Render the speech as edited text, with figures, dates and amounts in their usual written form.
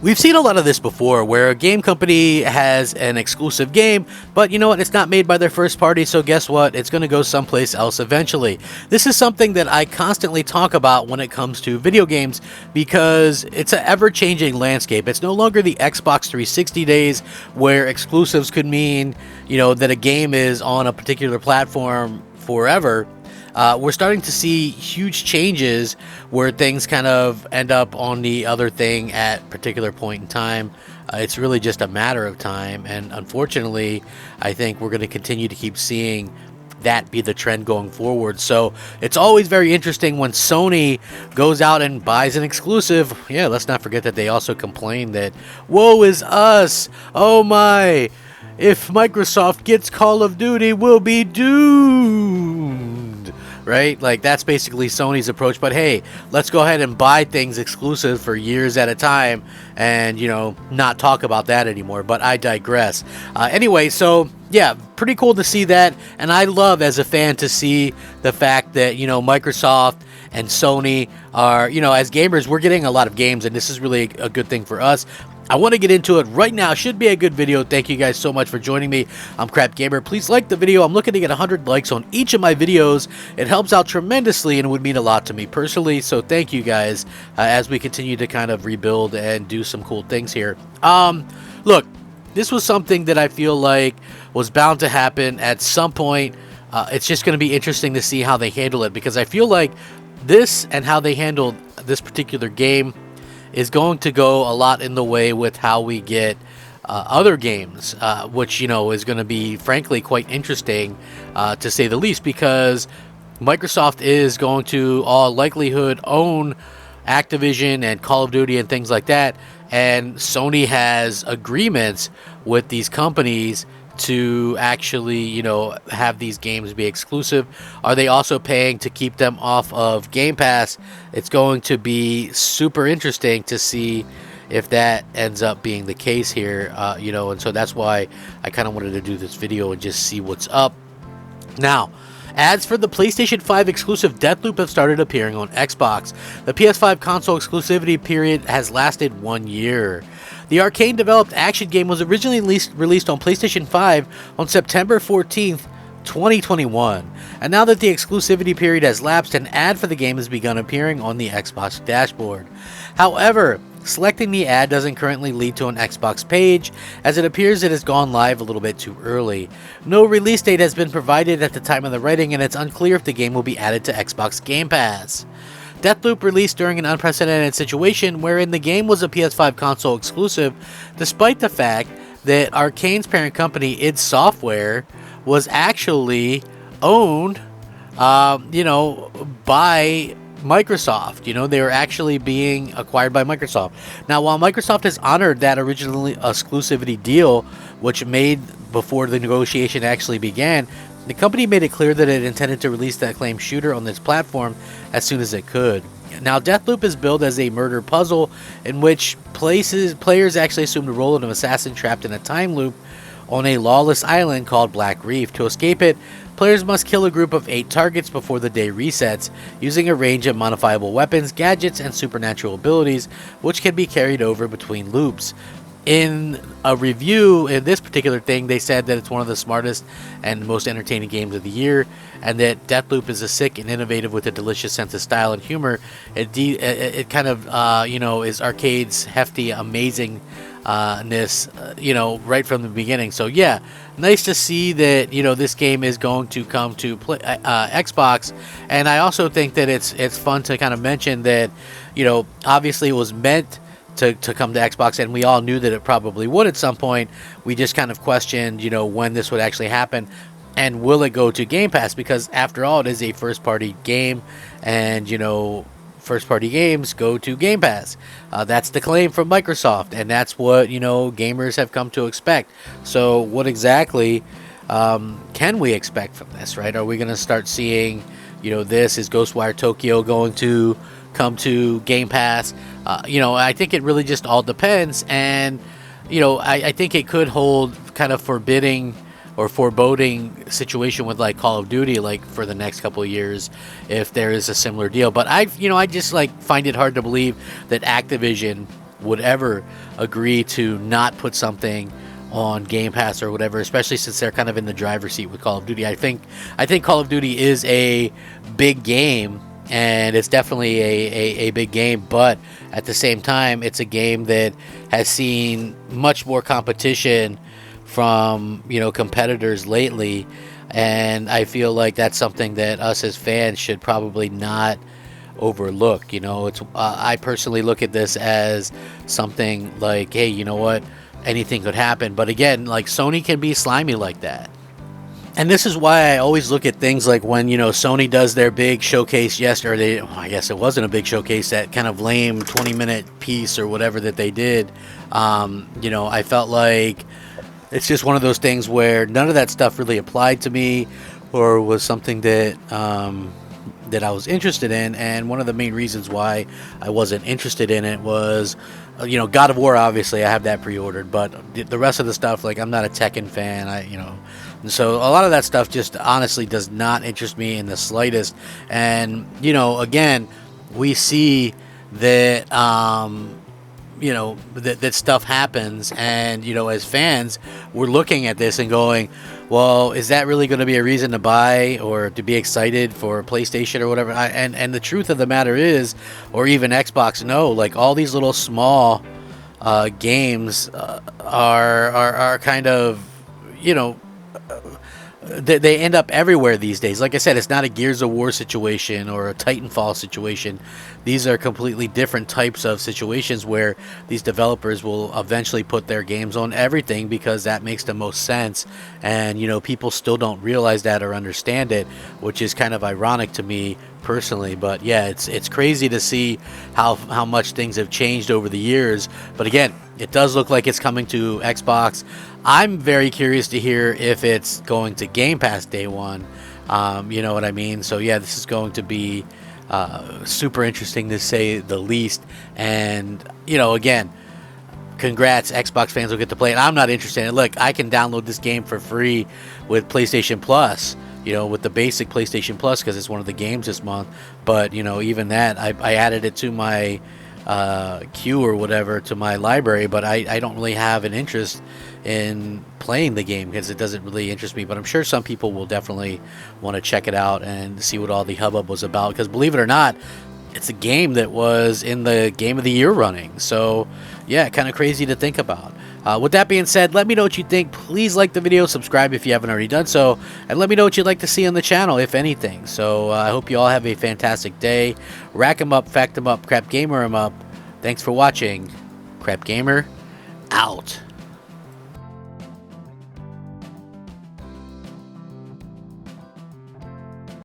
We've seen a lot of this before where a game company has an exclusive game, but you know what? It's not made by their first party, so guess what? It's going to go someplace else eventually. This is something that I constantly talk about when it comes to video games because it's an ever-changing landscape. It's no longer the Xbox 360 days where exclusives could mean, that a game is on a particular platform forever. We're starting to see huge changes where things kind of end up on the other thing at a particular point in time. It's really just a matter of time, and unfortunately, I think we're going to continue to keep seeing that be the trend going forward. So it's always very interesting when Sony goes out and buys an exclusive. Yeah, let's not forget that they also complain that, woe is us, oh my, if Microsoft gets Call of Duty, we'll be doomed. Right? Like, that's basically Sony's approach. But hey, let's go ahead and buy things exclusive for years at a time and, not talk about that anymore. But I digress. Anyway, so yeah, pretty cool to see that. And I love, as a fan, to see the fact that, Microsoft and Sony are, as gamers, we're getting a lot of games, and this is really a good thing for us. I want to get into it right now. Should be a good video. Thank you guys so much for joining me. I'm Crap Gamer. Please like the video. I'm looking to get 100 likes on each of my videos. It helps out tremendously and would mean a lot to me personally. So thank you guys as we continue to kind of rebuild and do some cool things here. Look, this was something that I feel like was bound to happen at some point. It's just going to be interesting to see how they handle it, because I feel like this and how they handled this particular game is going to go a lot in the way with how we get other games, which, is going to be, frankly, quite interesting, to say the least, because Microsoft is going to, all likelihood, own Activision and Call of Duty and things like that, and Sony has agreements with these companies to actually, have these games be exclusive. Are they also paying to keep them off of Game Pass? It's going to be super interesting to see if that ends up being the case here, and so that's why I kind of wanted to do this video and just see what's up. Now, ads for the PlayStation 5 exclusive Deathloop have started appearing on Xbox. The PS5 console exclusivity period has lasted 1 year. The Arcane-developed action game was originally released on PlayStation 5 on September 14th, 2021. And now that the exclusivity period has lapsed, an ad for the game has begun appearing on the Xbox dashboard. However, selecting the ad doesn't currently lead to an Xbox page, as it appears it has gone live a little bit too early. No release date has been provided at the time of the writing, and it's unclear if the game will be added to Xbox Game Pass. Deathloop released during an unprecedented situation wherein the game was a PS5 console exclusive, despite the fact that Arcane's parent company, id Software, was actually owned, by Microsoft. They were actually being acquired by Microsoft. Now, while Microsoft has honored that original exclusivity deal, which made before the negotiation actually began, the company made it clear that it intended to release the acclaimed shooter on this platform as soon as it could. Now, Deathloop is billed as a murder puzzle in which players actually assume the role of an assassin trapped in a time loop on a lawless island called Black Reef. To escape it, players must kill a group of 8 targets before the day resets, using a range of modifiable weapons, gadgets, and supernatural abilities, which can be carried over between loops. In a review in this particular thing, they said that it's one of the smartest and most entertaining games of the year, and that Deathloop is a sick and innovative with a delicious sense of style and humor. It kind of, is arcade's hefty amazingness, right from the beginning. So yeah, nice to see that, this game is going to come to Xbox, and I also think that it's fun to kind of mention that, obviously it was meant to come to Xbox, and we all knew that it probably would at some point. We just kind of questioned, when this would actually happen, and will it go to Game Pass, because after all, it is a first-party game, and, first-party games go to Game Pass. That's the claim from Microsoft, and that's what, gamers have come to expect. So what exactly can we expect from this, right? Are we going to start seeing, this? Is Ghostwire Tokyo going to come to Game Pass? I think it really just all depends, and I think it could hold kind of forbidding or foreboding situation with like Call of Duty, like for the next couple of years, if there is a similar deal. But I just like find it hard to believe that Activision would ever agree to not put something on Game Pass or whatever, especially since they're kind of in the driver's seat with Call of Duty. I think Call of Duty is a big game, and it's definitely a big game, but at the same time, it's a game that has seen much more competition from, you know, competitors lately, and I feel like that's something that us as fans should probably not overlook. You know, it's I personally look at this as something like, hey, you know what, anything could happen. But again, like, Sony can be slimy like that. And this is why I always look at things like when, you know, Sony does their big showcase yesterday. I guess it wasn't a big showcase, that kind of lame 20-minute piece or whatever that they did. You know, I felt like it's just one of those things where none of that stuff really applied to me or was something that that I was interested in. And one of the main reasons why I wasn't interested in it was, you know, God of War, obviously I have that pre-ordered, but the rest of the stuff, like, I'm not a Tekken fan, and so a lot of that stuff just honestly does not interest me in the slightest. And, you know, again, we see that, you know, that stuff happens, and, you know, as fans, we're looking at this and going, well, is that really going to be a reason to buy or to be excited for PlayStation or whatever? And the truth of the matter is, or even Xbox, no, like, all these little small games are kind of, you know, they end up everywhere these days. Like I said, it's not a Gears of War situation or a Titanfall situation. These are completely different types of situations where these developers will eventually put their games on everything because that makes the most sense. And, you know, people still don't realize that or understand it, which is kind of ironic to me personally. But yeah, it's crazy to see how much things have changed over the years. But again, it does look like it's coming to Xbox. I'm very curious to hear if it's going to Game Pass day one. You know what I mean? So yeah, this is going to be super interesting to say the least. And, you know, again, congrats, Xbox fans will get to play it. I'm not interested in it. Look, I can download this game for free with PlayStation Plus, you know, with the basic PlayStation Plus, because it's one of the games this month. But, you know, even that, I added it to my queue or whatever, to my library, but I don't really have an interest in playing the game because it doesn't really interest me. But I'm sure some people will definitely want to check it out and see what all the hubbub was about, because believe it or not, it's a game that was in the Game of the Year running. So yeah, kind of crazy to think about. With that being said, let me know what you think. Please like the video, subscribe if you haven't already done so, and let me know what you'd like to see on the channel, if anything. So I hope you all have a fantastic day. Rack 'em up, fact 'em up, Crap Gamer 'em up. Thanks for watching. Crap Gamer out.